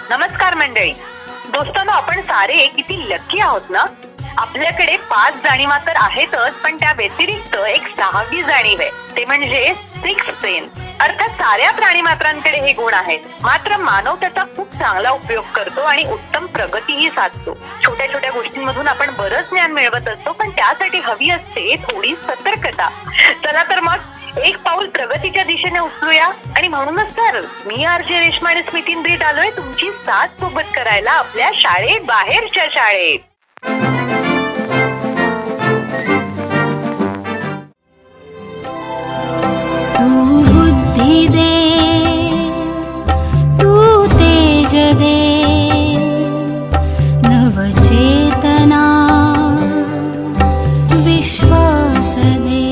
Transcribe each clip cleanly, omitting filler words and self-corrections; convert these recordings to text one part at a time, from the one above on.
नमस्कार मंडळी. दोस्तांनो, आपण सारे किती लकी आहोत ना. आपल्याकडे 5 जाणीवा तर आहेतच, पण त्या व्यतिरिक्त एक 6वी जाणीव आहे, ते म्हणजे सिक्स्थ सेन्स. अर्थात साऱ्या प्राणीमात्रांकडे हे गुण आहेत, मात्र मानव त्याचा खूप चांगला उपयोग करतो आणि उत्तम प्रगतीही साधतो. छोट्या छोट्या गोष्टींमधून आपण बरंच ज्ञान मिळवत असतो, पण त्यासाठी हवी असते थोडी सतर्कता. चला तर मग एक पाऊल प्रगतीच्या दिशेने उचलूया. आणि म्हणूनच तर मी आरजे रेश्मा आणि स्मिती ब्रीद आलोय तुमची साथ सोबत करायला आपल्या शाळेत, बाहेरच्या शाळेत. तू बुद्धी दे, तू तेज दे, नवचेतना विश्वास दे.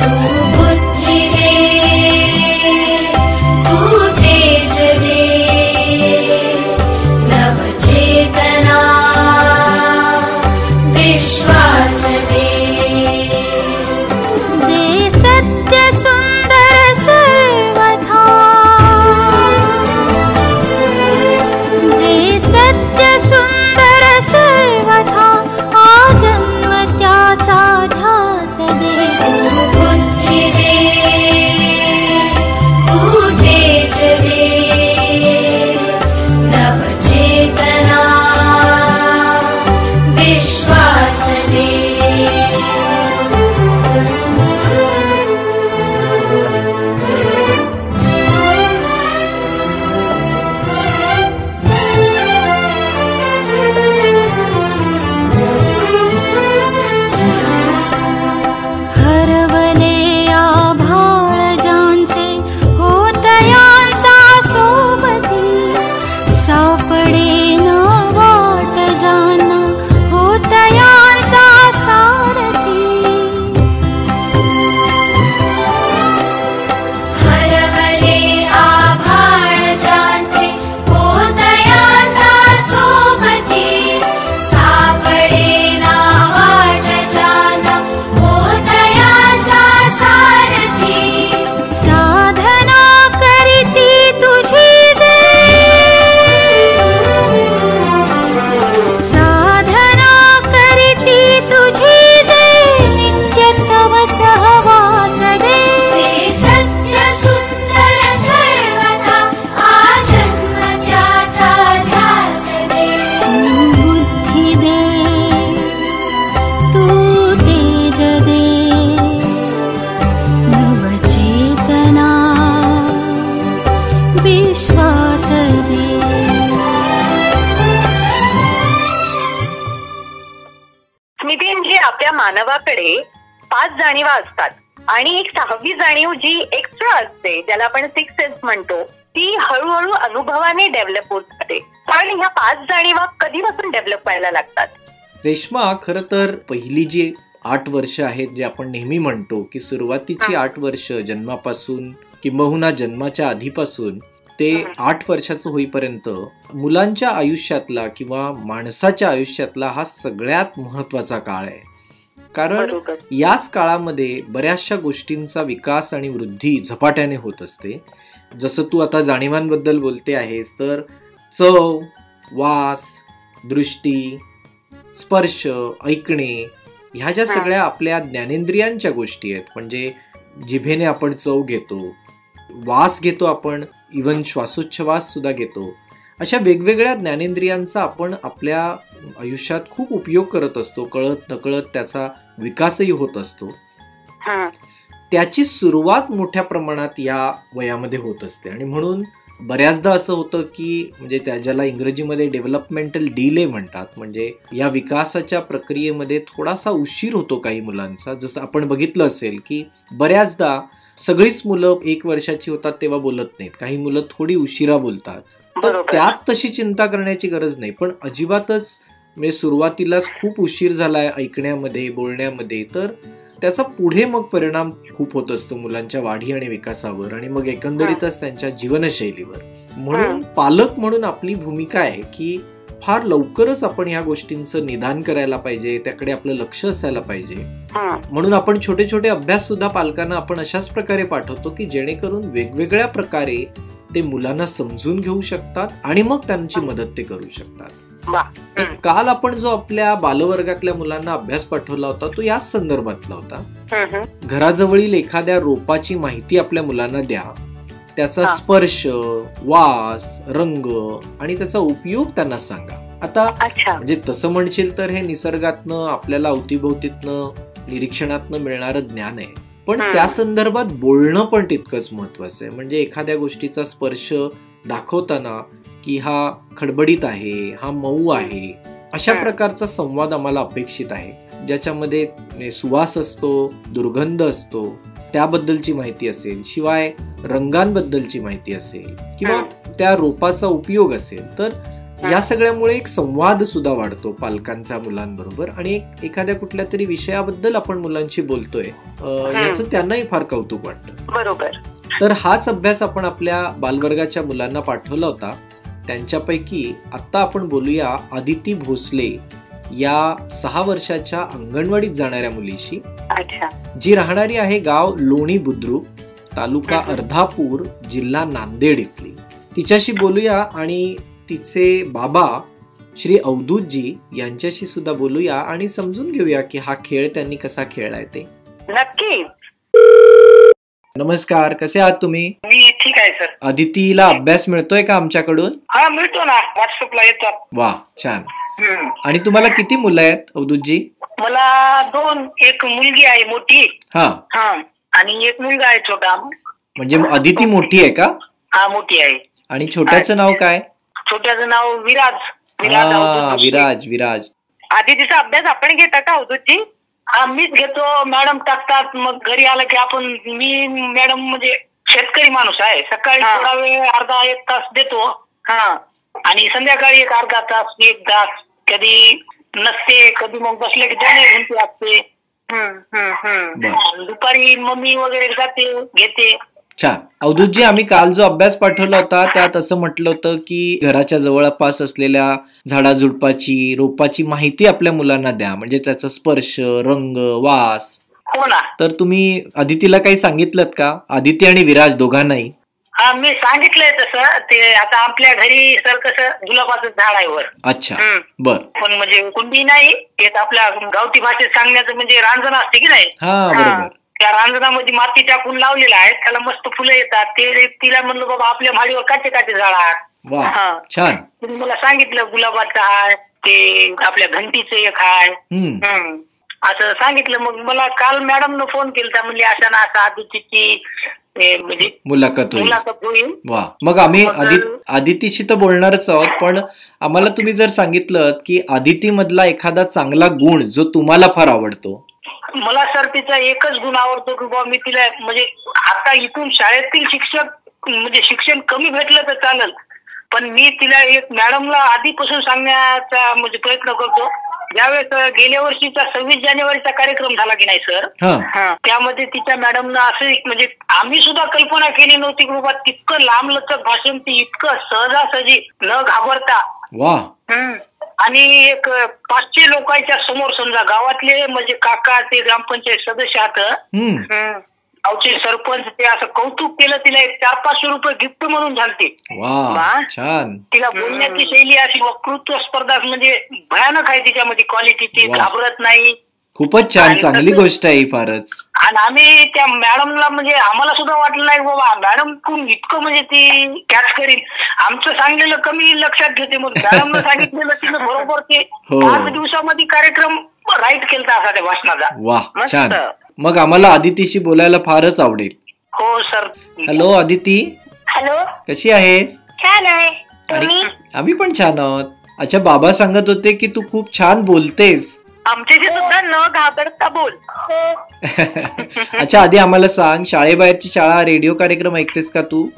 तू बुद्धी दे, तू तेज दे, नवचेतना विश्वास दे. जे सत्य सुंदर सर्वथा, जे सत्य सुंदर सर्वथा, आजन्म त्याचा ध्यास दे. तू बुद्धी दे, तू तेज दे, नवचेतना विश्वास दे. हरवले आभाळ ज्यांचे, होतयांचा सोबती, सापडे न वाट ज्यांना, होतयांचा सारथी. हरवले आभाळ ज्यांचे, होतयांचा सोबती, सापडे न वाट ज्यांना, होतयांचा सारथी. साधना करीती तुझी जे, साधना करीती तुझी जे, नित्य तव सहवास दे. जे सत्य सुंदर सर्वथा, आजन्म त्याचा ध्यास दे. तू बुद्धी दे, तू तेज दे, नवचेतना विश्वास दे. स्मितींजी, आपल्या मानवाकडे 5 जाणीवा असतात आणि एक 6वी जाणीव जी एक्स्ट्रा असते, ज्याला आपण सिक्स्थ सेन्स म्हणतो, ती हळूहळू अनुभवाने डेव्हलप होत जाते. पण ह्या 5 जाणीवा कधीपासून डेव्हलप व्हायला लागतात? रेश्मा, खरं तर पहिली जी 8 वर्ष आहेत, जे आपण नेहमी म्हणतो की सुरुवातीची 8 वर्ष जन्मापासून किंबहुना जन्माच्या आधीपासून ते 8 वर्षाचं होईपर्यंत मुलांच्या आयुष्यातला किंवा माणसाच्या आयुष्यातला हा सगळ्यात महत्वाचा काळ आहे. कारण बरोबर. याच काळामध्ये बऱ्याचशा गोष्टींचा विकास आणि वृद्धी झपाट्याने होत असते. जसं तू आता जाणीवांबद्दल बोलते आहेस, तर चव, वास, दृष्टी, स्पर्श, ऐकणे, ह्या ज्या सगळ्या आपल्या ज्ञानेंद्रियांच्या गोष्टी आहेत. म्हणजे जिभेने आपण चव घेतो, वास घेतो, आपण इव्हन श्वासोच्छवास सुद्धा घेतो. अशा वेगवेगळ्या ज्ञानेंद्रियांचा आपण आपल्या आयुष्यात खूप उपयोग करत असतो. कळत नकळत त्याचा विकासही होत असतो. त्याची सुरुवात मोठ्या प्रमाणात या वयामध्ये होत असते. आणि म्हणून बऱ्याचदा असं होतं की म्हणजे ज्याला इंग्रजीमध्ये डेव्हलपमेंटल डिले म्हणतात, म्हणजे या विकासाच्या प्रक्रियेमध्ये थोडासा उशीर होतो काही मुलांचा. जसं आपण बघितलं असेल की बऱ्याचदा सगळीच मुलं 1 वर्षाची होतात तेव्हा बोलत नाहीत, काही मुलं थोडी उशिरा बोलतात. तर त्यात तशी चिंता करण्याची गरज नाही. पण अजिबातच म्हणजे सुरुवातीलाच खूप उशीर झालाय ऐकण्यामध्ये, बोलण्यामध्ये, तर त्याचा पुढे मग परिणाम खूप होत असतो मुलांच्या वाढी आणि विकासावर आणि मग एकंदरीतच त्यांच्या जीवनशैलीवर. म्हणून पालक म्हणून आपली भूमिका आहे की फार लवकरच आपण ह्या गोष्टींचं निदान करायला पाहिजे, त्याकडे आपलं लक्ष असायला पाहिजे. म्हणून आपण छोटे छोटे अभ्यास सुद्धा पालकांना आपण अशाच प्रकारे पाठवतो की जेणेकरून वेगवेगळ्या प्रकारे ते मुलांना समजून घेऊ शकतात आणि मग त्यांची मदत ते करू शकतात. वा. तर काल आपण जो आपल्या बालवर्गातल्या मुलांना अभ्यास पाठवला होता तो याच संदर्भातला होता. घराजवळील एखाद्या रोपाची माहिती आपल्या मुलांना द्या, त्याचा स्पर्श, वास, रंग आणि त्याचा उपयोग त्यांना सांगा. आता म्हणजे तसं म्हणशील तर हे निसर्गातनं आपल्याला अवतीभोवतीतनं निरीक्षणातनं मिळणारं ज्ञान आहे, पण त्या संदर्भात बोलणं पण तितकंच महत्वाचं आहे. म्हणजे एखाद्या गोष्टीचा स्पर्श दाखवताना की हा खडबडीत आहे, हा मऊ आहे, अशा प्रकारचा संवाद आम्हाला अपेक्षित आहे, ज्याच्यामध्ये सुवास असतो, दुर्गंध असतो, त्याबद्दलची माहिती असेल, शिवाय रंगांबद्दलची माहिती असेल किंवा त्या रोपाचा उपयोग असेल. तर या सगळ्यामुळे एक संवाद सुद्धा वाढतो पालकांचा मुलांबरोबर आणि एखाद्या कुठल्या तरी विषयाबद्दल आपण मुलांशी बोलतोय याचं त्यांनाही फार कौतुक वाटतं. बरोबर. तर हाच अभ्यास आपण आपल्या बालवर्गाच्या मुलांना पाठवला होता. त्यांच्यापैकी आता आपण बोलूया आदिती भोसले या 6 वर्षाच्या अंगणवाडीत जाणाऱ्या मुलीशी, जी राहणारी आहे गाव लोणी बुद्रुक, तालुका अर्धापूर, जिल्हा नांदेड इथली. तिच्याशी बोलूया आणि तिचे बाबा श्री अवधूतजी यांच्याशी सुद्धा बोलूया आणि समजून घेऊया की हा खेळ त्यांनी कसा खेळलाय ते. नक्की. नमस्कार, कसे आहात तुम्ही? मी ठीक आहे सर. अदितीला अभ्यास मिळतोय का आमच्याकडून? हा, मिळतो ना, व्हॉट्सअपला येतात. वा, छान. आणि तुम्हाला किती मुलं आहेत अवधूतजी? मला 2, एक मुलगी आहे मोठी आणि एक मुलगा आहे छोटा. म्हणजे अदिती मोठी आहे का? हा, मोठी आहे. आणि छोट्याचं नाव काय? छोट्याचं नाव विराज. विराज. आदितीचा अभ्यास आपण घेता का अवधूतजी? हा, मीच घेतो. मॅडम टाकतात. मग घरी आलं की आपण मी मॅडम म्हणजे शेतकरी माणूस आहे. सकाळी थोडा वेळ अर्धा 1 तास देतो आणि संध्याकाळी एक अर्धा तास 1 तास. कधी नसते, कधी मग बसले की 2 घंटे असते. दुपारी मम्मी वगैरे जाते, घेते. छान. अवधूतजी, आम्ही काल जो अभ्यास पाठवला होता त्यात असं म्हटलं होतं की घराच्या जवळपास असलेल्या झाडाझुडपाची, रोपाची माहिती आपल्या मुलांना द्या, म्हणजे त्याचा स्पर्श, रंग, वास. हो ना. तर तुम्ही अदितीला काही सांगितलं का? आदिती आणि विराज दोघांनाही? हा, मी सांगितलंय तसं. ते आता आपल्या घरी सर कसं गुलाबाचं झाड आहे वर. अच्छा, बर. पण म्हणजे कुंडी नाही येत, आपल्या गावठी भाषेत सांगण्याचं म्हणजे रांजण असते की नाही. बरोबर. त्या रांजणामध्ये माती टाकून लावलेला आहे, त्याला मस्त फुलं येतात. ते तिला म्हणलं बाबा आपल्या माडीवर काचे झाड आहेत. वा, छान. तुम्ही मला सांगितलं गुलाबाचं आहे, ते आपल्या घंटीचं एक आहे, असं सांगितलं. मग मला काल मॅडमनं फोन केला, म्हणजे अशा ना असा आदितीची म्हणजे मुलाखत होईल. वा. मग आम्ही आदितीशी तर बोलणारच आहोत, पण आम्हाला तुम्ही जर सांगितलं की आदिती मधला एखादा चांगला गुण जो तुम्हाला फार आवडतो. मला सर तिचा एकच गुण आवडतो की बाबा मी तिला म्हणजे आता इथून शाळेतील शिक्षक म्हणजे शिक्षण कमी भेटलं तर चालेल, पण मी तिला एक मॅडमला आधीपासून सांगण्याचा म्हणजे प्रयत्न करतो. ज्यावेळेस गेल्या वर्षीचा 26 जानेवारीचा कार्यक्रम झाला की नाही सर, त्यामध्ये तिच्या मॅडमनं असं म्हणजे आम्ही सुद्धा कल्पना केली नव्हती की बाबा तितकं लांबलचक भाषण, ती इतकं सहजासहजी न घाबरता आणि एक 500 लोकांच्या समोर, समजा गावातले म्हणजे काका, ते ग्रामपंचायत सदस्य आहात, गावचे सरपंच, ते असं कौतुक केलं. तिला एक 400-500 रुपये गिफ्ट म्हणून झालते. छान. तिला बोलण्याची शैली अशी वक्तृत्व स्पर्धा म्हणजे भयानक आहे तिच्यामध्ये क्वालिटी. ती घाबरत नाही. खूपच छान, चांगली गोष्ट आहे फारच. आणि आम्ही त्या मॅडमला म्हणजे आम्हाला सुद्धा वाटलं नाही बाबा मॅडम कोण इतकं म्हणजे ती कॅच करीन. आमचं सांगलेलं कमी लक्षात घेते, मग मॅडमनं सांगितलेलं तिनं बरोबर ते 5 दिवसामध्ये कार्यक्रम राईट केलता असा त्या भाषणाचा. वा, छान. मग आम्हाला आदितीशी बोलायला फारच आवडेल. हो सर. हॅलो आदिती. हॅलो, कशी आहेस? छान आहे. तुम्ही? आम्ही पण छान आहोत. अच्छा, बाबा सांगत होते की तू खूप छान बोलतेस. आमच्याशी सुद्धा न घाबरता बोल. अच्छा, आधी आम्हाला सांग, शाळेबाहेरची शाळा रेडिओ कार्यक्रम ऐकतेस का तू?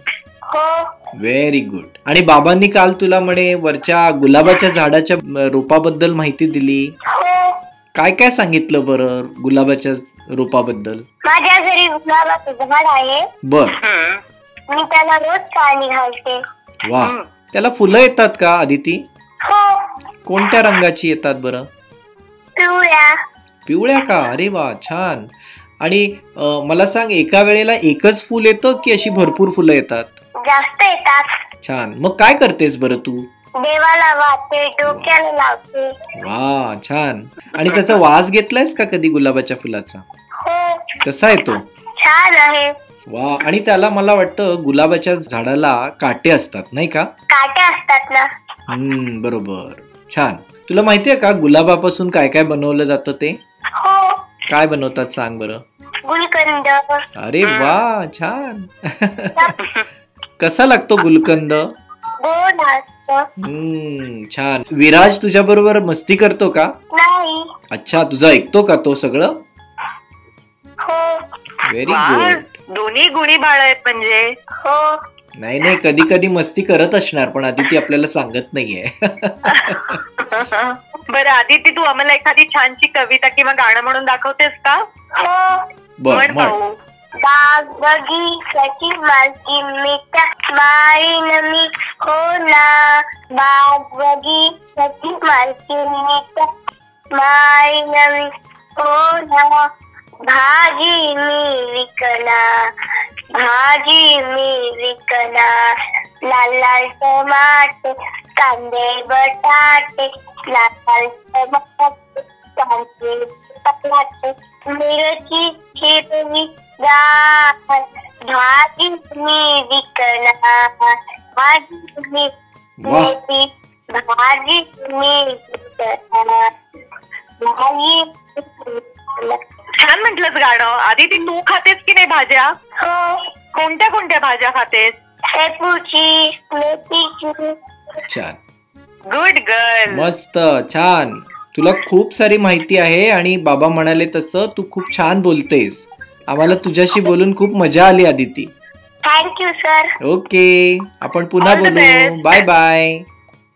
Very good. आणि बाबांनी काल तुला म्हणे वरच्या गुलाबाच्या झाडाच्या रोपाबद्दल माहिती दिली. काय काय सांगितलं बरं गुलाबाच्या रोपाबद्दल? माझ्या घरी गुलाबाचं झाड आहे. बर. मी त्याला रोज पाणी घालते. वा. त्याला फुलं येतात का आदिती? हो. कोणत्या रंगाची येतात बरं? पिवळ्या का? अरे वा, छान. आणि मला सांग, एका वेळेला एकच फुल येतं की अशी भरपूर फुलं येतात? जास्त येतात. छान. मग काय करतेस बरं तू? देवाला वाहते, डोक्याला लावते. वा, छान. आणि त्याचा वास घेतलायस का कधी गुलाबाच्या फुलाचा? हो, कसा आहे तो? छान आहे. वा. आणि त्याला मला वाटतं गुलाबाच्या झाडाला काटे असतात नाही का? काटे असतात ना. बरोबर. छान. तुला माहितीये का गुलाबापासून काय काय बनवलं जातं ते? हो, काय बनवतात सांग बरं? गुलकंद. अरे वा, छान. कसा लागतो गुलकंद? गोड असतं. छान. विराज तुझ्या बरोबर मस्ती करतो का? नाही. अच्छा, तुझं ऐकतो का तो सगळं? हो. व्हेरी वा, गुड. दोन्ही गुणी बाळ आहेत म्हणजे. हो. नाही नाही, कधी कधी मस्ती करत असणार, पण आदिती आपल्याला सांगत नाहीये. बरं आदिती, तू आम्हाला एखादी छानशी कविता किंवा गाणं म्हणून दाखवतेस का? हो. बर म्हण म्हण. पाहू. बाग बगीच्याची मालकी मीठा माळीन मी हो ना. बाग बगीच्याची मालकी मीठा माळीन मी हो ना. भाजी मी विकणार, भाजी मी विकणार. लाल लाल टमाटे, कांदे बटाटे, लाल टमाटे, कांदे बटाटे, मिरची हिरवी गार. भाजी मी विकणार, भाजी मी मेथी, भाजी मी विकणार, भाजी छान म्हटलंस गाणं. आदिती, तू खातेस की नाही भाज्या? हो. कोणत्या कोणत्या भाज्या खातेस? शेपूची, मेथीची. छान. Good girl. मस्त. छान. तुला खूप सारी माहिती आहे आणि बाबा म्हणाले तसं तू खूप छान बोलतेस. आम्हाला तुझ्याशी बोलून खूप मजा आली आदिती. Thank you sir. ओके, आपण पुन्हा All the बोलू. best. Bye bye.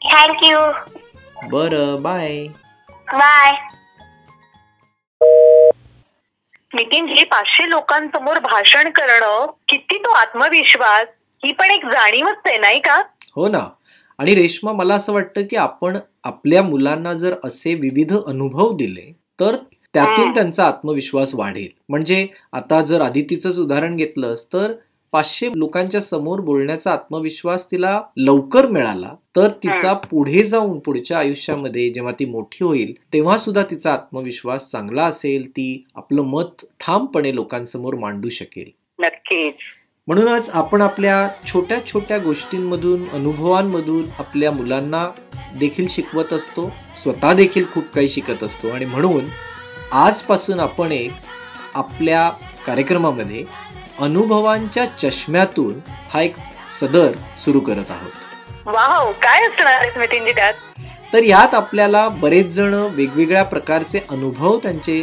थँक्यू. बरं, बाय. बाय. नितीनजी, 500 लोकांसमोर भाषण करणं, किती तो आत्मविश्वास, ही पण एक जाणीवच आहे नाही का? हो ना. आणि रेश्मा, मला असं वाटतं की आपण आपल्या मुलांना जर असे विविध अनुभव दिले तर त्यातून त्यांचा आत्मविश्वास वाढेल. म्हणजे आता जर आदितीचंच उदाहरण घेतलंस तर 500 लोकांच्या समोर बोलण्याचा आत्मविश्वास तिला लवकर मिळाला तर तिचा पुढे जाऊन पुढच्या आयुष्यामध्ये जेव्हा ती मोठी होईल तेव्हा सुद्धा तिचा आत्मविश्वास चांगला असेल. ती आपलं मत ठामपणे लोकांसमोर मांडू शकेल. नक्कीच. म्हणूनच आपण आपल्या छोट्या छोट्या गोष्टींमधून, अनुभवांमधून आपल्या मुलांना देखील शिकवत असतो, स्वतः देखील खूप काही शिकत असतो. आणि म्हणून आजपासून आपण एक आपल्या कार्यक्रमामध्ये अनुभवांच्या चष्म्यातून हा एक सदर सुरू करत आहोत. वाव, काय असणार आहे नितीनजी त्यात? तर यात आपल्याला बरेच जण वेगवेगळ्या प्रकारचे अनुभव त्यांचे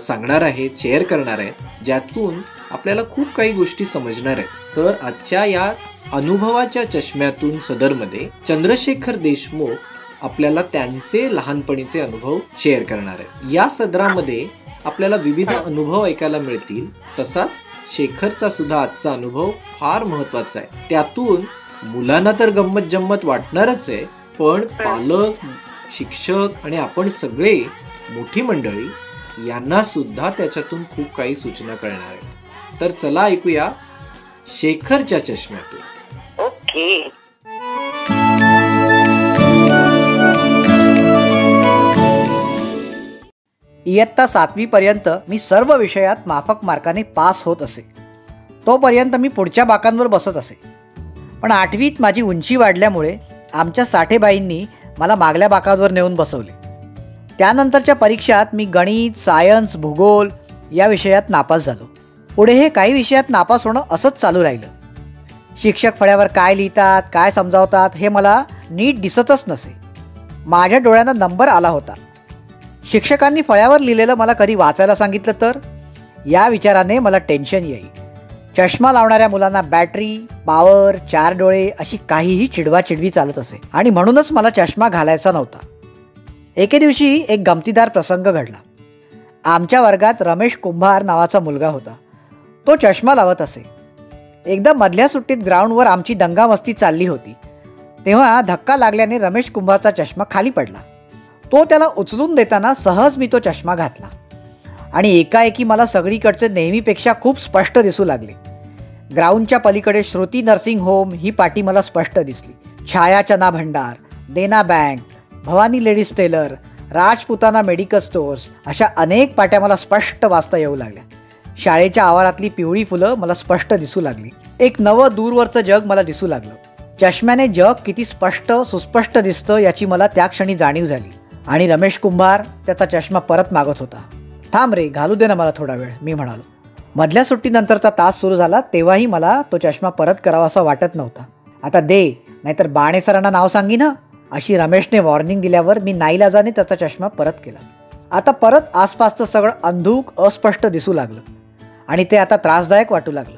सांगणार आहेत, शेअर करणार आहेत, ज्यातून आपल्याला खूप काही गोष्टी समजणार आहेत. तर आजच्या या अनुभवाच्या चष्म्यातून सदरमध्ये चंद्रशेखर देशमुख आपल्याला त्यांचे लहानपणीचे अनुभव शेअर करणार आहेत. या सदरामध्ये आपल्याला विविध अनुभव ऐकायला मिळतील. तसाच शेखरचा सुद्धा आजचा अनुभव फार महत्वाचा आहे. त्यातून मुलांना तर गंमत जम्मत वाटणारच आहे, पण पालक, शिक्षक आणि आपण सगळे मोठी मंडळी यांना सुद्धा त्याच्यातून खूप काही सूचना कळणार आहेत. तर चला ऐकूया शेखरच्या चष्म्यातून. ओके. इयत्ता 7वी पर्यंत मी सर्व विषयात माफक मार्काने पास होत असे. तोपर्यंत मी पुढच्या बाकांवर बसत असे. पण 8वीत माझी उंची वाढल्यामुळे आमच्या साठेबाईंनी मला मागल्या बाकांवर नेऊन बसवले. त्यानंतरच्या परीक्षात मी गणित, सायन्स, भूगोल या विषयात नापास झालो. पुढे हे काही विषयात नापास होणं असंच चालू राहिलं. शिक्षक फळ्यावर काय लिहितात, काय समजावतात हे मला नीट दिसतच नसे. माझ्या डोळ्यांना नंबर आला होता. शिक्षकांनी फळ्यावर लिहिलेलं मला कधी वाचायला सांगितलं तर या विचाराने मला टेन्शन येईल. चष्मा लावणाऱ्या मुलांना बॅटरी, पॉवर, 4 डोळे अशी काहीही चिडवाचिडवी चालत असे आणि म्हणूनच मला चष्मा घालायचा नव्हता. एके दिवशी एक गमतीदार प्रसंग घडला. आमच्या वर्गात रमेश कुंभार नावाचा मुलगा होता. तो चष्मा लावत असे. एकदा मधल्या सुट्टीत ग्राउंडवर आमची दंगामस्ती चालली होती. तेव्हा धक्का लागल्याने रमेश कुंभारचा चष्मा खाली पडला. तो त्याला उचलून देताना सहज मी तो चष्मा घातला आणि एकाएकी मला सगळीकडचे नेहमीपेक्षा खूप स्पष्ट दिसू लागले. ग्राउंडच्या पलीकडे श्रुती नर्सिंग होम ही पाटी मला स्पष्ट दिसली. Chhaya Chana Bhandar, Dena bank, Bhavani ladies tailor, Rajputana medical stores अशा अनेक पाट्या मला स्पष्ट वाचता येऊ लागल्या. शाळेच्या आवारातली पिवळी फुलं मला स्पष्ट दिसू लागली. एक नवं दूरवरचं जग मला दिसू लागलं. चष्म्याने जग किती स्पष्ट सुस्पष्ट दिसतं याची मला त्या क्षणी जाणीव झाली. आणि रमेश कुंभार त्याचा चष्मा परत मागत होता. थांब रे, घालू दे ना मला थोडा वेळ, मी म्हणालो. मधल्या सुट्टीनंतरचा तास सुरू झाला तेव्हाही मला तो चष्मा परत करावा असं वाटत नव्हता. आता दे, नाहीतर बाणे सरांना नाव सांगी ना, अशी रमेशने वॉर्निंग दिल्यावर मी नाईलाजाने त्याचा चष्मा परत केला. आता परत आसपासचं सगळं अंधूक अस्पष्ट दिसू लागलं आणि ते आता त्रासदायक वाटू लागलं.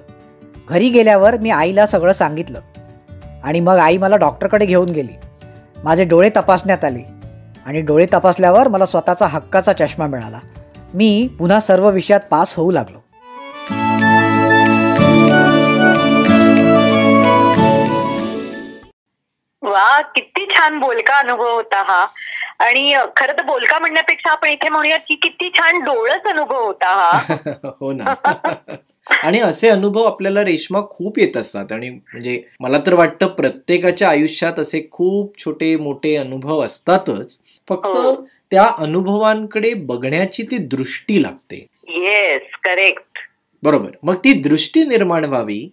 घरी गेल्यावर मी आईला सगळं सांगितलं आणि मग आई मला डॉक्टरकडे घेऊन गेली. माझे डोळे तपासण्यात आले आणि डोळे तपासल्यावर मला स्वतःचा हक्काचा चष्मा मिळाला. मी पुन्हा सर्व विषयात पास होऊ लागलो. वा, किती छान बोलका अनुभव होता हा. आणि खरं तर बोलका म्हणण्यापेक्षा आपण इथे म्हणूयात की किती छान डोळस अनुभव होता हा. हो ना. आणि असे अनुभव आपल्याला रेश्मा खूप येत असतात. आणि म्हणजे मला तर वाटतं प्रत्येकाच्या आयुष्यात असे खूप छोटे मोठे अनुभव असतातच. फक्त त्या अनुभवांकडे बघण्याची ती दृष्टी लागते. Yes, correct. बरोबर. मग ती दृष्टी निर्माण व्हावी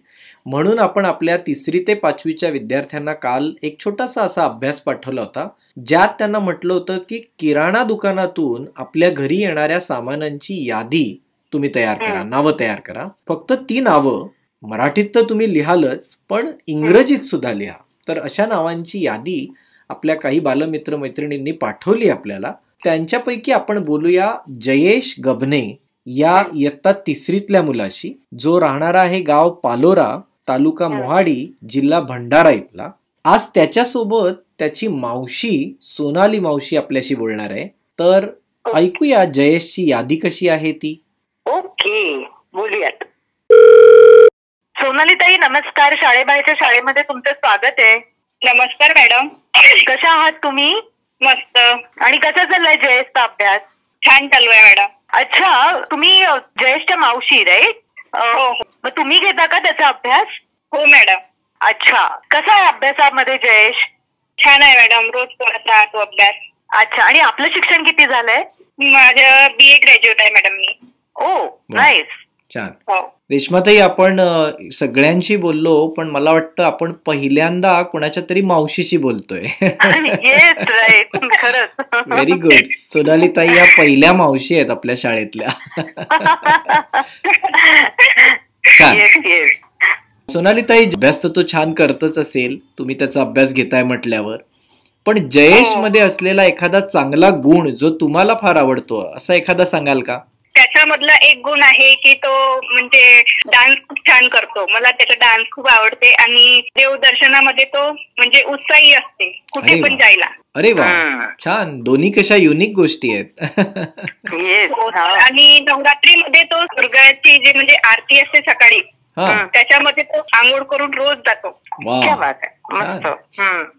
म्हणून आपण आपल्या 3री ते 5वीच्या विद्यार्थ्यांना काल एक छोटासा असा अभ्यास पाठवला होता, ज्यात त्यांना म्हटलं होतं की किराणा दुकानातून आपल्या घरी येणाऱ्या सामानांची यादी तुम्ही तयार करा, नावं तयार करा. फक्त ती नावं मराठीत तर तुम्ही लिहालच, पण इंग्रजीत सुद्धा लिहा. तर अशा नावांची यादी आपल्या काही बालमित्र मैत्रिणींनी पाठवली आपल्याला. त्यांच्यापैकी आपण बोलूया जयेश गबने या इयत्ता 3रीतल्या मुलाशी, जो राहणारा आहे गाव पालोरा, तालुका मोहाडी, जिल्हा भंडारा इथला. आज त्याच्यासोबत त्याची मावशी सोनाली मावशी आपल्याशी बोलणार आहे. तर ऐकूया जयेशची यादी कशी आहे ती. ओके, बोलूयात. सोनाली ताई, नमस्कार. शाळेबाहेरच्या शाळेमध्ये तुमचं स्वागत आहे. नमस्कार मॅडम. कशा आहात तुम्ही? मस्त. आणि कसा चाललाय जयेशचा अभ्यास? छान चालू आहे मॅडम. अच्छा, तुम्ही जयेशच्या मावशी राईट? हो. मग तुम्ही घेता का त्याचा अभ्यास? हो मॅडम. अच्छा, कसा आहे अभ्यासामध्ये जयेश? छान आहे मॅडम, रोज करत राहतो अभ्यास. अच्छा, आणि आपलं शिक्षण किती झालंय? माझं BA ग्रॅज्युएट आहे मॅडम मी. ओ, नाईस. छान. हो. रेश्माताई, आपण सगळ्यांशी बोललो, पण मला वाटतं आपण पहिल्यांदा कोणाच्या तरी मावशीशी बोलतोय. Yes, right. खरंच. Very good. सोनाली ताई या पहिल्या मावशी आहेत आपल्या शाळेतल्या. Yes, yes. सोनाली ताई, अभ्यास तर तो छान करतच असेल, तुम्ही त्याचा अभ्यास घेताय म्हटल्यावर, पण जयेश मध्ये असलेला एखादा चांगला गुण जो तुम्हाला फार आवडतो असा एखादा सांगाल का? त्याच्यामधला एक गुण आहे की तो म्हणजे डान्स खूप छान करतो. मला त्याचा डान्स खूप आवडते आणि देवदर्शनामध्ये तो म्हणजे उत्साही असते कुठे पण जायला. अरे वा, छान. दोन्ही कशा युनिक गोष्टी आहेत. येस. आणि नवरात्रीमध्ये तो दुर्गाची जी म्हणजे आरती असते सकाळी, त्याच्यामध्ये तो आंघोळ करून रोज जातो.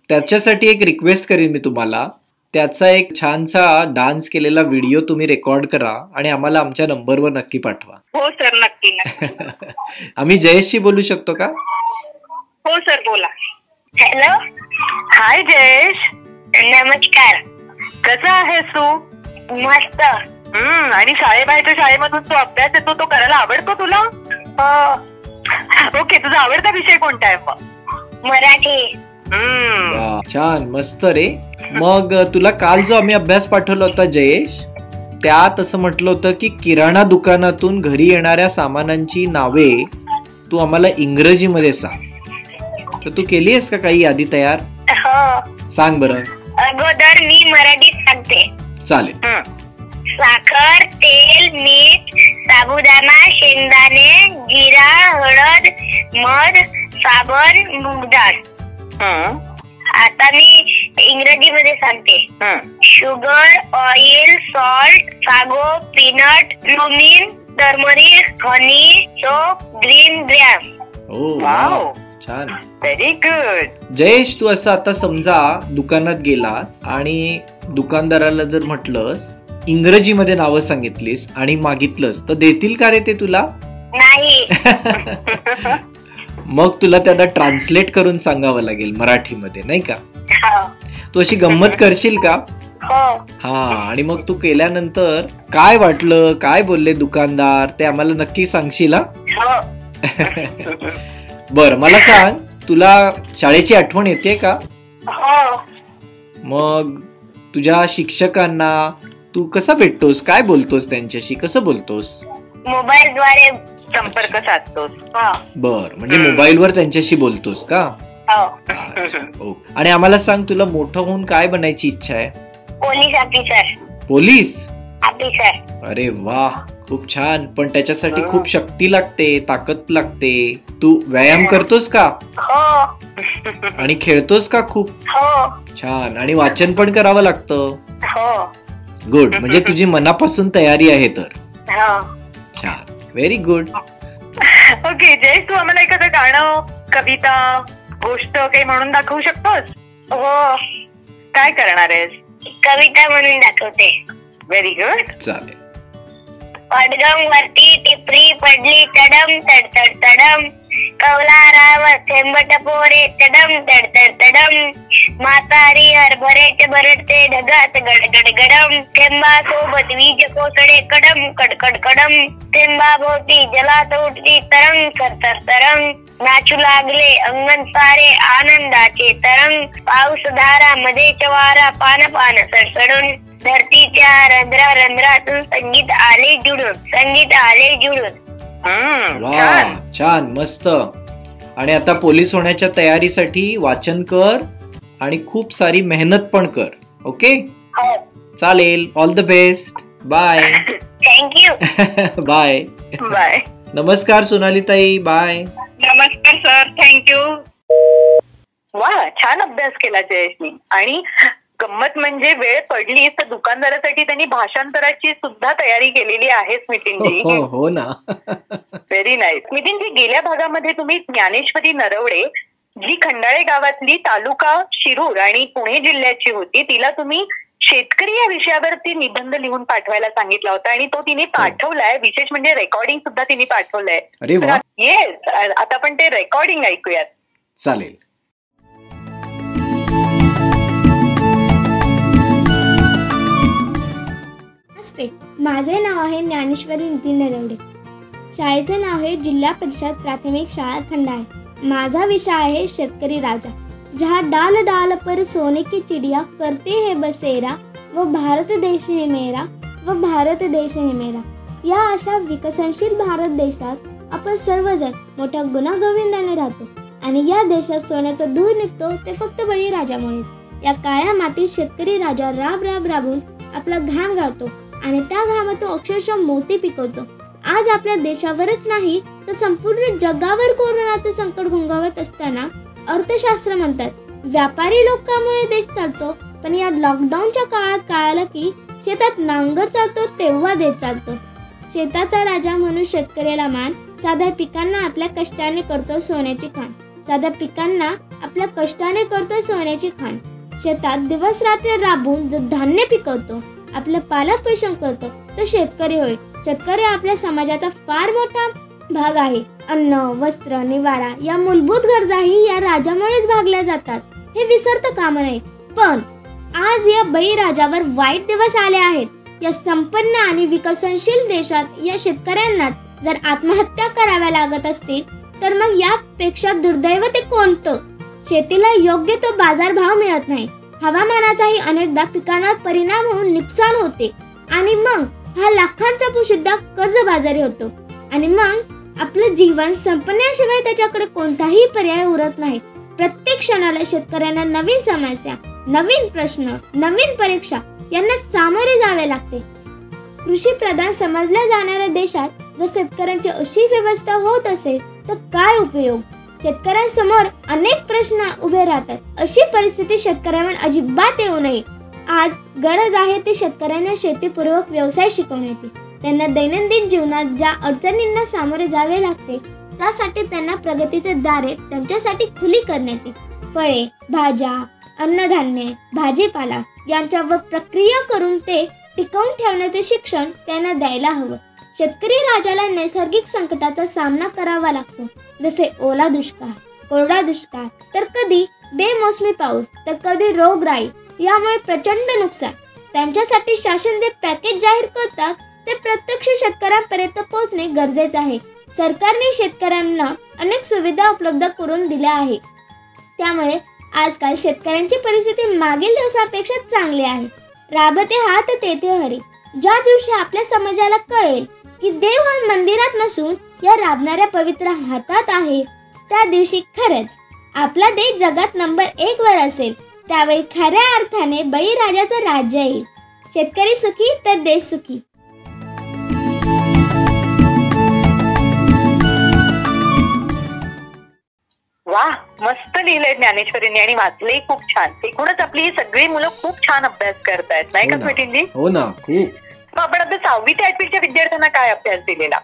त्याच्यासाठी एक रिक्वेस्ट करीन मी तुम्हाला, त्याचा एक छानसा डान्स केलेला व्हिडिओ तुम्ही रेकॉर्ड करा आणि आम्हाला आमच्या नंबरवर नक्की पाठवा. हो सर, नक्की. आम्ही जयेशशी बोलू शकतो का? हो सर, बोला. हॅलो. हाय जयेश. नमस्कार. कसा आहेस तू? मस्त. आणि शाळेबाहेरच्या शाळेमधून तो अभ्यास येतो, तो करायला आवडतो तुला? हो. ओके, तुझा आवडता विषय कोणता आहे मग? मराठी. छान, मस्त रे. मग तुला काल जो आम्ही अभ्यास पाठवला होता जयेश, त्यात असं म्हटलं होतं की किराणा दुकानातून घरी येणाऱ्या सामानांची नावे तू आम्हाला इंग्रजीमध्ये सांग. तर तू केली आहेस का काही यादी तयार? हो. सांग बरं. अगोदर मी मराठीत सांगते. चालेल. साखर, तेल, मीठ, साबुदाणा, शेंगदाणे, जिरा, हळद, मध, साबण, मूग डाळ. आता मी इंग्रजीमध्ये सांगते. Sugar, oil, salt, sago, peanut, cumin, turmeric, honey, soap, green gram. Wow, छान, व्हेरी गुड. जयेश, तू असं आता समजा दुकानात गेलास आणि दुकानदाराला जर म्हटलंस इंग्रजीमध्ये नावं सांगितलीस आणि मागितलंस तर देतील का रे ते तुला? नाही. मग तुला त्यांना ट्रान्सलेट करून सांगावं लागेल मराठीमध्ये, नाही का? हो. तू अशी गंमत करशील का? हो. हा, आणि मग तू केल्यानंतर काय वाटलं, काय बोलले दुकानदार, ते आम्हाला नक्की सांगशील हा? हो. बर, मला सांग, तुला शाळेची आठवण येते का? हो. मग तुझ्या शिक्षकांना तू कसा भेटतोस, काय बोलतोस त्यांच्याशी, कसं बोलतोस? मोबाईल द्वारे संपर्क साधतोस. बर, म्हणजे मोबाईलवर त्यांच्याशी बोलतोस का? हो. आणि आम्हाला सांग, तुला मोठं होऊन काय बनायची इच्छा आहे? Police officer. Police officer. अरे वा, खूप छान. पण त्याच्यासाठी खूप शक्ती लागते, ताकद लागते. तू व्यायाम करतोस का? हो. आणि खेळतोस का खूप? हो. छान. आणि वाचन पण करावं लागतं. हो. गुड, म्हणजे तुझी मनापासून तयारी आहे तर. हो. छान, व्हेरी गुड. ओके जयेश, तू आम्हाला एखादं गाणं, कविता, गोष्ट काही म्हणून दाखवू शकतोस? हो. काय करणार आहेस? कविता म्हणून दाखवते. Very good. चालेल. पडगम वरती टिपरी पडली तडम तडतड तडम, कौलारावर थेंब टपोरे तडम तडतड तडम, म्हातारी हरभरेचे भरडते ढगात गडगड गडम, थेंबासोबत वीज कोसळे कडम कडकड कडम, थेंबाभोवती जलात उठली तरंग थरथर तरंग, नाचू लागले अंगण सारे आनंदाचे तरंग, पाऊस धारा मध्ये चवारा पान पान सडसडून, धरतीच्या रंध्रा रंध्रातून संगीत आले जुळून, संगीत आले जुळून. वा, छान, मस्त. आणि आता पोलीस होण्याच्या तयारीसाठी वाचन कर आणि खूप सारी मेहनत पण कर. ओके? हो. चालेल. All the best. Bye. Thank you. Bye. Bye. नमस्कार सोनाली ताई. बाय. नमस्कार सर, थँक्यू. वा, छान अभ्यास केला जयेशनी. आणि गंमत म्हणजे वेळ पडली तर दुकानदारासाठी त्यांनी भाषांतराची सुद्धा तयारी केलेली आहे स्मितींजी. हो ना. Very nice. स्मितींजी, गेल्या भागामध्ये तुम्ही ज्ञानेश्वरी नरवडे, जी खंडाळे गावातली तालुका शिरूर आणि पुणे जिल्ह्याची होती, तिला तुम्ही शेतकरी या विषयावरती निबंध लिहून पाठवायला सांगितला होता आणि तो तिने पाठवलाय. विशेष म्हणजे रेकॉर्डिंग सुद्धा तिने पाठवलंय. अरे वा. येस, आता आपण ते रेकॉर्डिंग ऐकूयात. चालेल. माझे नाव आहे ज्ञानेश्वरी नितीन नरवडे. शाळेचे नाव आहे जिल्हा परिषद प्राथमिक शाळा खंडाळे. माझा विषय आहे शेतकरी राजा. जहाँ डाल डाल पर सोने की चिड़िया करते है बसेरा, व भारत देश है मेरा, व भारत देश है मेरा. या अशा विकसनशील भारत देशात आपण सर्वजण मोठ्या गुण्यागोविंदाने राहतो आणि या देशात सोन्याचा धूर निघतो ते फक्त बळीराजामुळे. या काळ्या मातीत शेतकरी राजा राब राब राबून आपला घाम गाळतो आणि त्या घामातून अक्षरशः मोती पिकवतो. आज आपल्या देशावरच नाही तर संपूर्ण जगावर कोरोनाचं संकट घोंगावत असताना अर्थशास्त्र म्हणतात व्यापारी लोकांमुळे देश चालतो, पण या लॉकडाऊनच्या काळात कळालं की शेतात नांगर चालतो तेव्हा देश चालतो. शेताचा राजा म्हणून शेतकऱ्याला मान, साध्या पिकांना आपल्या कष्टाने करतो सोन्याची खाण, साध्या पिकांना आपल्या कष्टाने करतो सोन्याची खाण. शेतात दिवस रात्र राबून जो धान्य पिकवतो, आपलं पालन पोषण करतो तो शेतकरी होय. शेतकरी आपल्या समाजाचा फार मोठा भाग आहे. अन्न, वस्त्र, निवारा या मूलभूत गरजाही या राजामुळेच भागल्या जातात, हे विसरता कामा नये. पण आज या बळीराजावर वाईट दिवस आले आहेत. या संपन्न आणि विकसनशील देशात या शेतकऱ्यांना जर आत्महत्या कराव्या लागत असतील तर मग यापेक्षा दुर्दैव ते कोणतं? शेतीला योग्य तो बाजारभाव मिळत नाही. हवामानाचाही अनेकदा पिकांवर परिणाम होऊन नुकसान होते आणि मग हा लाखांचा सुद्धा कर्जबाजारी होतो आणि मग आपलं जीवन संपण्याशिवाय त्याच्याकडे कोणताही पर्याय उरत नाही. प्रत्येक क्षणाला शेतकऱ्यांना नवीन समस्या, नवीन प्रश्न, नवीन परीक्षा यांना सामोरे जावे लागते. कृषी प्रधान समजल्या जाणाऱ्या देशात जर शेतकऱ्यांची अशी व्यवस्था होत असेल तर काय उपयोग? शेतकऱ्यांसमोर अनेक प्रश्न उभे राहतात. अशी परिस्थिती शेतकऱ्यांवर अजिबात येऊ नये. आज गरज आहे ती शेतकऱ्यांना शेतीपूर्वक व्यवसाय शिकवण्याची. त्यांना दैनंदिन जीवनात ज्या अडचणींना सामोरे जावे लागते त्यासाठी त्यांना प्रगतीचे दारे त्यांच्यासाठी खुली करण्याची. फळे, भाज्या, अन्नधान्य, भाजीपाला यांच्यावर प्रक्रिया करून ते टिकवून ठेवण्याचे शिक्षण त्यांना द्यायला हवं. शेतकरी राजाला नैसर्गिक संकटाचा सामना करावा लागतो, जसे ओला दुष्काळ, कोरडा दुष्काळ, तर कधी बेमोसमी पाऊस, तर कधी रोगराई. यामुळे प्रचंड नुकसान. त्यांच्यासाठी शासन जे पॅकेज जाहीर करतात ते प्रत्यक्ष शेतकऱ्यांपर्यंत पोहोचणे गरजेचे आहे. सरकारने शेतकऱ्यांना अनेक सुविधा उपलब्ध करून दिल्या आहे. त्यामुळे आजकाल शेतकऱ्यांची परिस्थिती मागील दिवसांपेक्षा चांगली आहे. राबते हात तेथे हरी. ज्या दिवशी आपल्या समाजाला कळेल की देव हा मंदिरात नसून या राबणाऱ्या पवित्र हातात आहे, त्या दिवशी खरंच आपला देश जगात नंबर 1 वर असेल. त्यावेळी खऱ्या अर्थाने बळीराजाचं राज्य येईल. शेतकरी सुखी तर देश सुखी. वा, मस्त लिहिलंय ज्ञानेश्वरींनी आणि वाचलंही खूप छान. एकूणच आपली ही सगळी मुलं खूप छान अभ्यास करतायत, नाही का स्मितींजी? हो ना, खूप. मग आपण आता 6वी ते 8वीच्या विद्यार्थ्यांना काय अभ्यास दिलेला?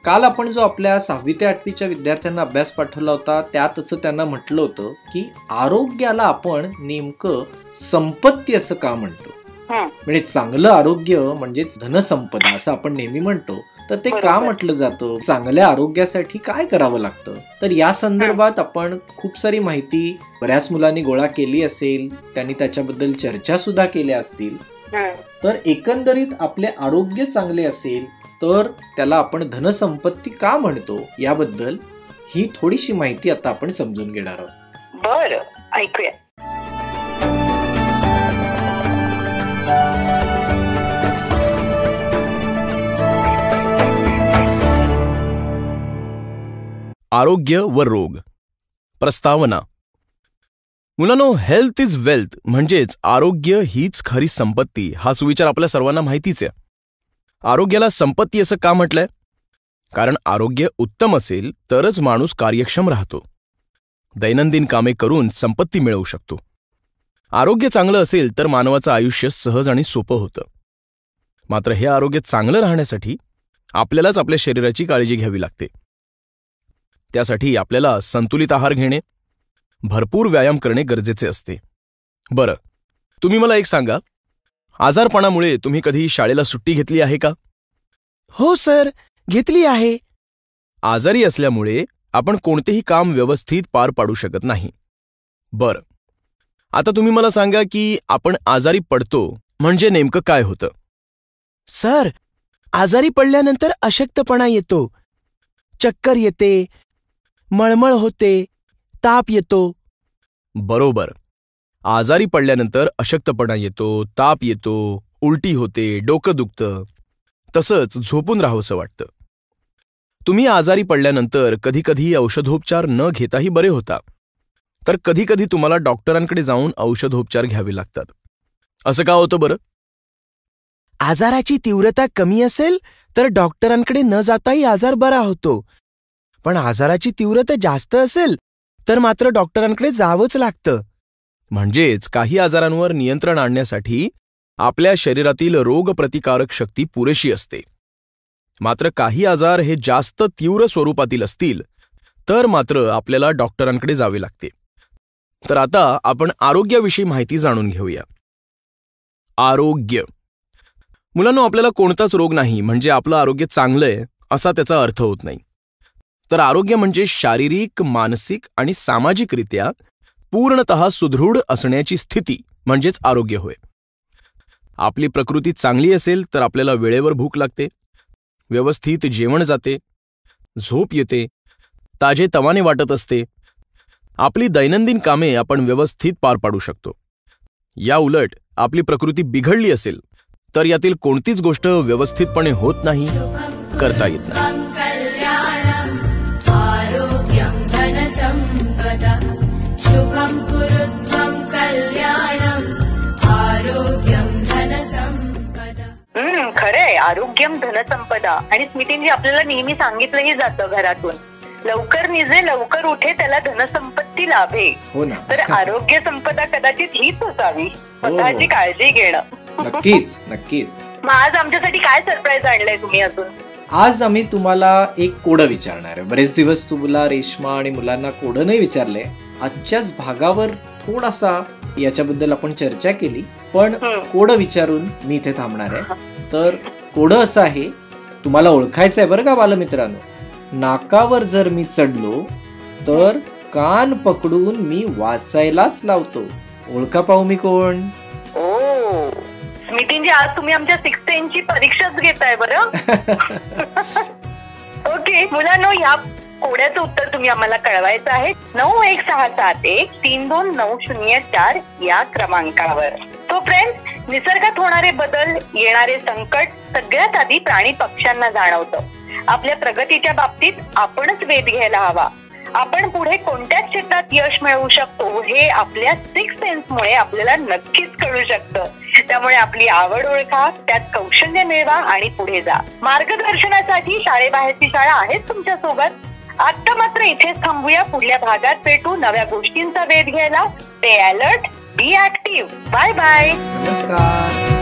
काल आपण जो आपल्या 6वी ते 8वीच्या विद्यार्थ्यांना अभ्यास पाठवला होता त्यातच त्यांना म्हटलं होतं की आरोग्याला आपण नेमकं संपत्ती असं का म्हणतो. म्हणजे चांगलं आरोग्य म्हणजेच धनसंपदा असं आपण नेहमी म्हणतो, तर ते का म्हटलं जातं, चांगल्या आरोग्यासाठी काय करावं लागतं. तर या संदर्भात आपण खूप सारी माहिती बऱ्याच मुलांनी गोळा केली असेल, त्यांनी त्याच्याबद्दल चर्चा सुद्धा केल्या असतील. तर एकंदरीत आपले आरोग्य चांगले असेल तर त्याला आपण धनसंपत्ती का म्हणतो याबद्दल ही थोडीशी माहिती आता आपण समजून घेणार आहोत. बरं, ऐकूया. आरोग्य व रोग. प्रस्तावना. मुलांनो, हेल्थ इज वेल्थ म्हणजेच आरोग्य हीच खरी संपत्ती हा सुविचार आपल्या सर्वांना माहितीच आहे. आरोग्याला संपत्ती असं का म्हटलंय? कारण आरोग्य उत्तम असेल तरच माणूस कार्यक्षम राहतो, दैनंदिन कामे करून संपत्ती मिळवू शकतो. आरोग्य चांगलं असेल तर मानवाचं आयुष्य सहज आणि सोपं होतं. मात्र हे आरोग्य चांगलं राहण्यासाठी आपल्यालाच आपल्या शरीराची काळजी घ्यावी लागते. त्यासाठी आपल्याला संतुलित आहार घेणे, भरपूर व्यायाम करणे गरजेचे असते. बरं, तुम्ही मला एक सांगा, आजारपणामुळे तुम्ही कधी शाळेला सुट्टी घेतली आहे का? हो सर, घेतली आहे. आजारी असल्यामुळे आपण कोणतेही काम व्यवस्थित पार पाडू शकत नाही. बरं, आता तुम्ही मला सांगा की आपण आजारी पडतो म्हणजे नेमकं काय होतं? सर, आजारी पडल्यानंतर अशक्तपणा येतो, चक्कर येते, मळमळ होते, ताप येतो. बरोबर. आजारी पडल्यानंतर अशक्तपणा येतो, ताप येतो, उलटी होते, डोकं दुखतं, तसंच झोपून राहावंसं वाटतं. तुम्ही आजारी पडल्यानंतर कधीकधी औषधोपचार न घेताही बरे होता, तर कधीकधी तुम्हाला डॉक्टरांकडे जाऊन औषधोपचार घ्यावे लागतात. असं का होतं बरं? आजाराची तीव्रता कमी असेल तर डॉक्टरांकडे न जाताही आजार बरा होतो, पण आजाराची तीव्रता जास्त असेल तर मात्र डॉक्टरांकडे जावंच लागतं. म्हणजेच काही आजारांवर नियंत्रण आणण्यासाठी आपल्या शरीरातील रोगप्रतिकारक शक्ती पुरेशी असते. मात्र काही आजार हे जास्त तीव्र स्वरूपातील असतील तर मात्र आपल्याला डॉक्टरांकडे जावे लागते. तर आता आपण आरोग्याविषयी माहिती जाणून घेऊया. आरोग्य. मुलांनो, आपल्याला कोणताच रोग नाही म्हणजे आपलं आरोग्य चांगलंय असा त्याचा अर्थ होत नाही. तर आरोग्य म्हणजे शारीरिक, मानसिक आणि सामाजिकरित्या पूर्णतः सुदृढ असण्याची स्थिती म्हणजेच आरोग्य होय. आपली प्रकृती चांगली असेल तर आपल्याला वेळेवर भूक लागते, व्यवस्थित जेवण जाते, झोप येते, ताजेतवाने वाटत असते, आपली दैनंदिन कामे आपण व्यवस्थित पार पाडू शकतो. या उलट आपली प्रकृती बिघडली असेल तर यातील कोणतीच गोष्ट व्यवस्थितपणे होत नाही, करता येत नाही. खरंय, आरोग्यम धनसंपदा. आणि स्मितींजी आपल्याला नेहमी सांगितलंही जातं घरातून, लवकर निजे लवकर उठे त्याला धनसंपत्ती लाभे. हो ना. तर आरोग्य संपदा कदाचित हीच असावी, स्वतःची काळजी घेणं. नक्कीच नक्कीच. मग आज आमच्यासाठी काय सरप्राईज आणलंय तुम्ही अजून? आज आम्ही तुम्हाला एक कोडं विचारणार आहे. बरेच दिवस तुला रेश्मा आणि मुलांना कोडं नाही विचारलंय. आजच्याच भागावर थोडासा याच्याबद्दल आपण चर्चा केली, पण कोडं विचारून मी इथे थांबणार आहे. तर कोडं असं आहे तुम्हाला ओळखायचं आहे बरं का बालमित्रांनो. नाकावर जर मी चढलो तर कान पकडून मी वाचायलाच लावतो. ओळखा पाहू मी कोण? ओ स्मितींजी, आज तुम्ही आमच्या 6th सेन्सची परीक्षाच घेताय बरं. ओके मुलांनो, या कोड्याचं उत्तर तुम्ही आम्हाला कळवायचं आहे 916131329004 या क्रमांकावर. तो फ्रेंड्स, निसर्गात होणारे बदल, येणारे संकट सगळ्यात आधी प्राणी पक्ष्यांना जाणवतं. आपल्या प्रगतीच्या बाबतीत आपणच वेध घ्यायला हवा. आपण पुढे कोणत्या क्षेत्रात यश मिळवू शकतो हे आपल्या 6th सेन्समुळे आपल्याला नक्कीच कळू शकतं. त्यामुळे आपली आवड ओळखा, त्यात कौशल्य मिळवा आणि पुढे जा. मार्गदर्शनासाठी शाळेबाहेरची शाळा आहेच तुमच्या सोबत. आता मात्र इथेच थांबूया. पुढल्या भागात भेटू नव्या गोष्टींचा वेध घ्यायला. Stay alert, be active. Bye bye. नमस्कार.